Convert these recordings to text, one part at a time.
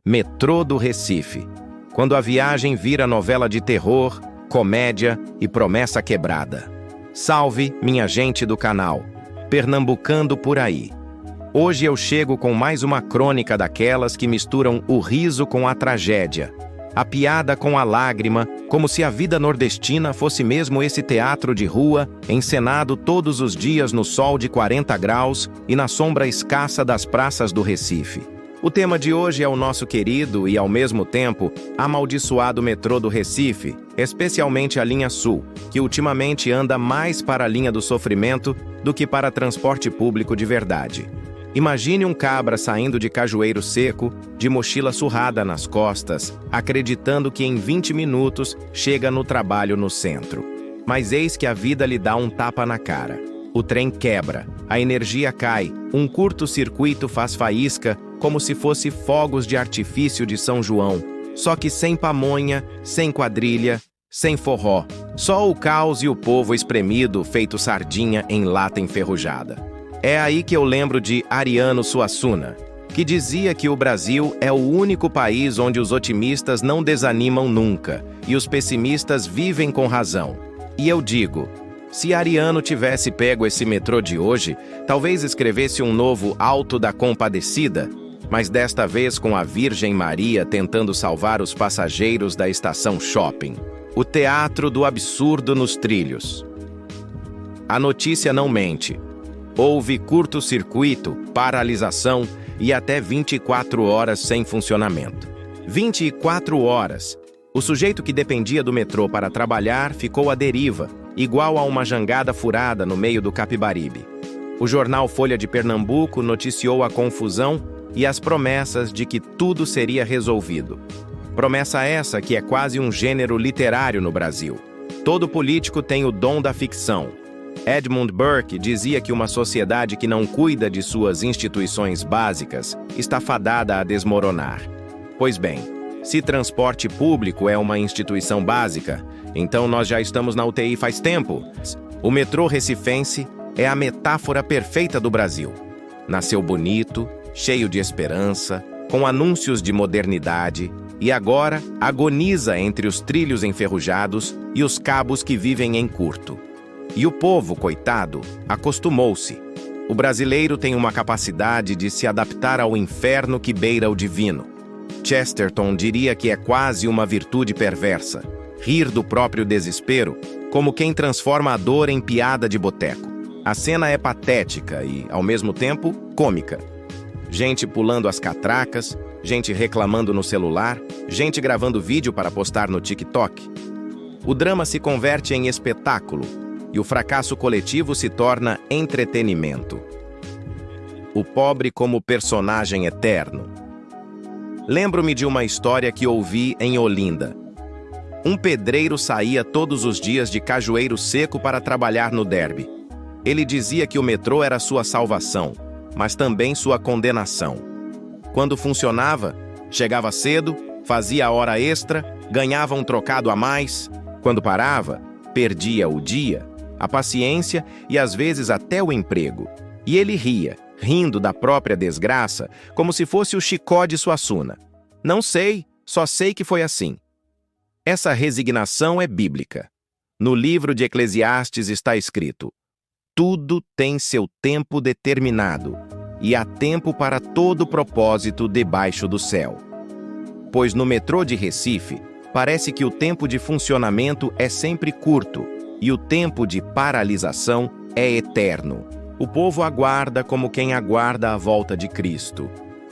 Metrô do Recife. Quando a viagem vira novela de terror, comédia e promessa quebrada. Salve, minha gente do canal. Pernambucando por aí. Hoje eu chego com mais uma crônica daquelas que misturam o riso com a tragédia, a piada com a lágrima, como se a vida nordestina fosse mesmo esse teatro de rua, encenado todos os dias no sol de 40 graus e na sombra escassa das praças do Recife. O tema de hoje é o nosso querido e, ao mesmo tempo, amaldiçoado metrô do Recife, especialmente a linha Sul, que ultimamente anda mais para a linha do sofrimento do que para transporte público de verdade. Imagine um cabra saindo de Cajueiro Seco, de mochila surrada nas costas, acreditando que em 20 minutos chega no trabalho no centro. Mas eis que a vida lhe dá um tapa na cara. O trem quebra, a energia cai, um curto-circuito faz faísca, como se fosse fogos de artifício de São João, só que sem pamonha, sem quadrilha, sem forró, só o caos e o povo espremido feito sardinha em lata enferrujada. É aí que eu lembro de Ariano Suassuna, que dizia que o Brasil é o único país onde os otimistas não desanimam nunca e os pessimistas vivem com razão. E eu digo, se Ariano tivesse pego esse metrô de hoje, talvez escrevesse um novo Alto da Compadecida, mas desta vez com a Virgem Maria tentando salvar os passageiros da estação shopping. O teatro do absurdo nos trilhos. A notícia não mente. Houve curto-circuito, paralisação e até 24 horas sem funcionamento. 24 horas! O sujeito que dependia do metrô para trabalhar ficou à deriva, igual a uma jangada furada no meio do Capibaribe. O jornal Folha de Pernambuco noticiou a confusão e as promessas de que tudo seria resolvido. Promessa essa que é quase um gênero literário no Brasil. Todo político tem o dom da ficção. Edmund Burke dizia que uma sociedade que não cuida de suas instituições básicas está fadada a desmoronar. Pois bem, se transporte público é uma instituição básica, então nós já estamos na UTI faz tempo. O metrô recifense é a metáfora perfeita do Brasil. Nasceu bonito, cheio de esperança, com anúncios de modernidade, e agora agoniza entre os trilhos enferrujados e os cabos que vivem em curto. E o povo, coitado, acostumou-se. O brasileiro tem uma capacidade de se adaptar ao inferno que beira o divino. Chesterton diria que é quase uma virtude perversa, rir do próprio desespero, como quem transforma a dor em piada de boteco. A cena é patética e, ao mesmo tempo, cômica. Gente pulando as catracas, gente reclamando no celular, gente gravando vídeo para postar no TikTok. O drama se converte em espetáculo e o fracasso coletivo se torna entretenimento. O pobre como personagem eterno. Lembro-me de uma história que ouvi em Olinda. Um pedreiro saía todos os dias de Cajueiro Seco para trabalhar no Derby. Ele dizia que o metrô era sua salvação, mas também sua condenação. Quando funcionava, chegava cedo, fazia hora extra, ganhava um trocado a mais. Quando parava, perdia o dia, a paciência e às vezes até o emprego. E ele ria, rindo da própria desgraça, como se fosse o Chicó de Suassuna. Não sei, só sei que foi assim. Essa resignação é bíblica. No livro de Eclesiastes está escrito: tudo tem seu tempo determinado, e há tempo para todo propósito debaixo do céu. Pois no metrô de Recife, parece que o tempo de funcionamento é sempre curto, e o tempo de paralisação é eterno. O povo aguarda como quem aguarda a volta de Cristo.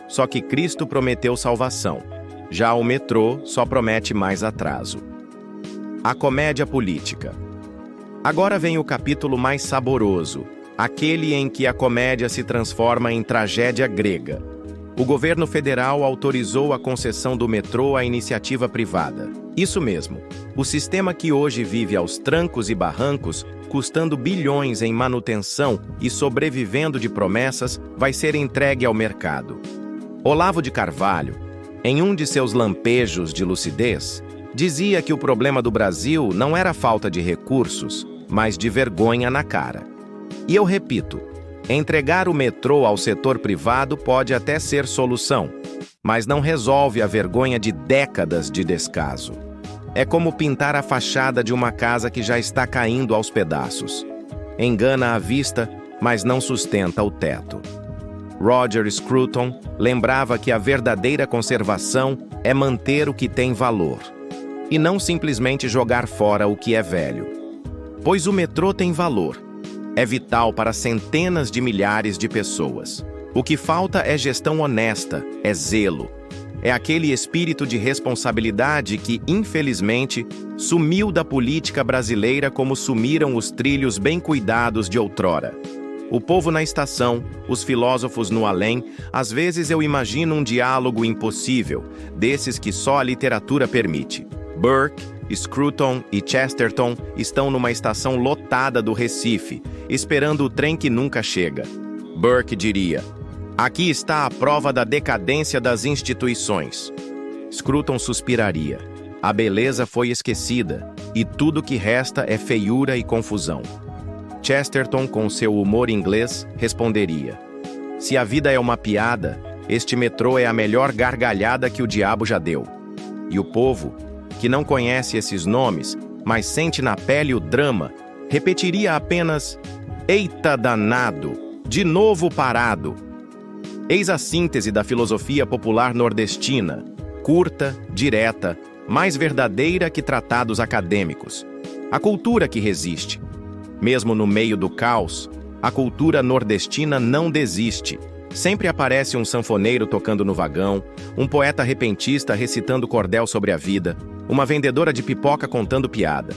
Só que Cristo prometeu salvação. Já o metrô só promete mais atraso. A comédia política. Agora vem o capítulo mais saboroso, aquele em que a comédia se transforma em tragédia grega. O governo federal autorizou a concessão do metrô à iniciativa privada. Isso mesmo, o sistema que hoje vive aos trancos e barrancos, custando bilhões em manutenção e sobrevivendo de promessas, vai ser entregue ao mercado. Olavo de Carvalho, em um de seus lampejos de lucidez, dizia que o problema do Brasil não era falta de recursos, mas de vergonha na cara. E eu repito, entregar o metrô ao setor privado pode até ser solução, mas não resolve a vergonha de décadas de descaso. É como pintar a fachada de uma casa que já está caindo aos pedaços. Engana a vista, mas não sustenta o teto. Roger Scruton lembrava que a verdadeira conservação é manter o que tem valor, e não simplesmente jogar fora o que é velho. Pois o metrô tem valor. É vital para centenas de milhares de pessoas. O que falta é gestão honesta, é zelo. É aquele espírito de responsabilidade que, infelizmente, sumiu da política brasileira como sumiram os trilhos bem cuidados de outrora. O povo na estação, os filósofos no além, às vezes eu imagino um diálogo impossível, desses que só a literatura permite. Burke, Scruton e Chesterton estão numa estação lotada do Recife, esperando o trem que nunca chega. Burke diria: "Aqui está a prova da decadência das instituições." Scruton suspiraria: "A beleza foi esquecida, e tudo que resta é feiura e confusão." Chesterton, com seu humor inglês, responderia: "Se a vida é uma piada, este metrô é a melhor gargalhada que o diabo já deu." E o povo, que não conhece esses nomes, mas sente na pele o drama, repetiria apenas: "Eita danado! De novo parado!" Eis a síntese da filosofia popular nordestina, curta, direta, mais verdadeira que tratados acadêmicos. A cultura que resiste. Mesmo no meio do caos, a cultura nordestina não desiste. Sempre aparece um sanfoneiro tocando no vagão, um poeta repentista recitando cordel sobre a vida, uma vendedora de pipoca contando piada.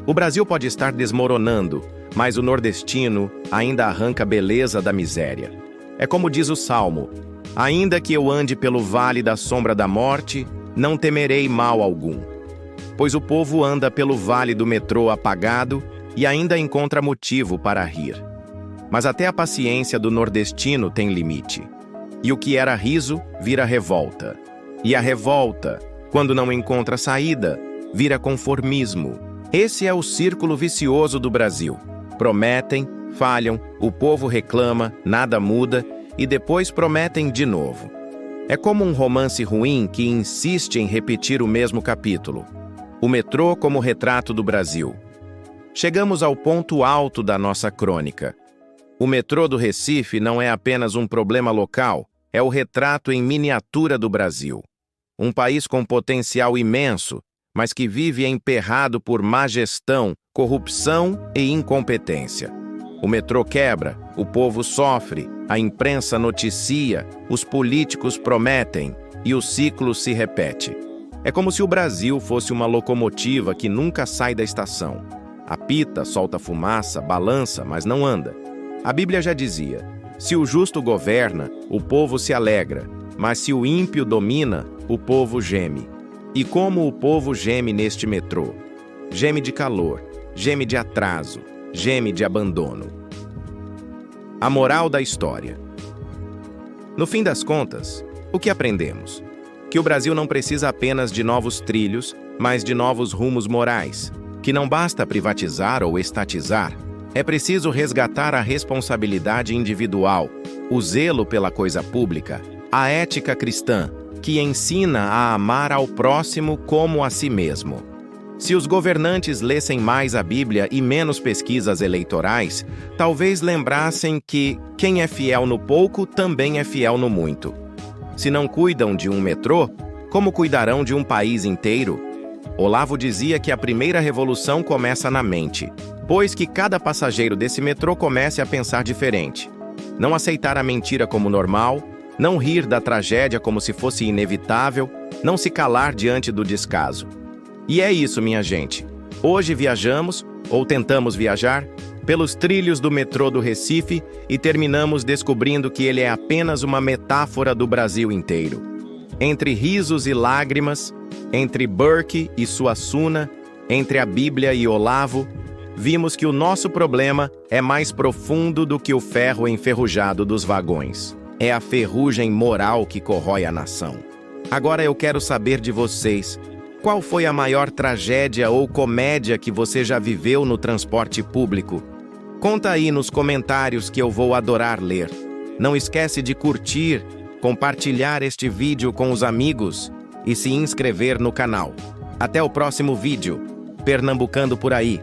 O Brasil pode estar desmoronando, mas o nordestino ainda arranca beleza da miséria. É como diz o Salmo: "Ainda que eu ande pelo vale da sombra da morte, não temerei mal algum." Pois o povo anda pelo vale do metrô apagado e ainda encontra motivo para rir. Mas até a paciência do nordestino tem limite. E o que era riso, vira revolta. E a revolta, quando não encontra saída, vira conformismo. Esse é o círculo vicioso do Brasil. Prometem, falham, o povo reclama, nada muda, e depois prometem de novo. É como um romance ruim que insiste em repetir o mesmo capítulo. O metrô como retrato do Brasil. Chegamos ao ponto alto da nossa crônica. O metrô do Recife não é apenas um problema local, é o retrato em miniatura do Brasil. Um país com potencial imenso, mas que vive emperrado por má gestão, corrupção e incompetência. O metrô quebra, o povo sofre, a imprensa noticia, os políticos prometem e o ciclo se repete. É como se o Brasil fosse uma locomotiva que nunca sai da estação. Apita, solta fumaça, balança, mas não anda. A Bíblia já dizia: "Se o justo governa, o povo se alegra, mas se o ímpio domina, o povo geme." E como o povo geme neste metrô? Geme de calor, geme de atraso, geme de abandono. A moral da história. No fim das contas, o que aprendemos? Que o Brasil não precisa apenas de novos trilhos, mas de novos rumos morais. Que não basta privatizar ou estatizar. É preciso resgatar a responsabilidade individual, o zelo pela coisa pública, a ética cristã, que ensina a amar ao próximo como a si mesmo. Se os governantes lessem mais a Bíblia e menos pesquisas eleitorais, talvez lembrassem que quem é fiel no pouco também é fiel no muito. Se não cuidam de um metrô, como cuidarão de um país inteiro? Olavo dizia que a primeira revolução começa na mente, pois que cada passageiro desse metrô comece a pensar diferente. Não aceitar a mentira como normal, não rir da tragédia como se fosse inevitável, não se calar diante do descaso. E é isso, minha gente. Hoje viajamos, ou tentamos viajar, pelos trilhos do metrô do Recife e terminamos descobrindo que ele é apenas uma metáfora do Brasil inteiro. Entre risos e lágrimas, entre Burke e Suassuna, entre a Bíblia e Olavo, vimos que o nosso problema é mais profundo do que o ferro enferrujado dos vagões. É a ferrugem moral que corrói a nação. Agora eu quero saber de vocês, qual foi a maior tragédia ou comédia que você já viveu no transporte público? Conta aí nos comentários que eu vou adorar ler. Não esquece de curtir, compartilhar este vídeo com os amigos e se inscrever no canal. Até o próximo vídeo. Pernambucando por aí.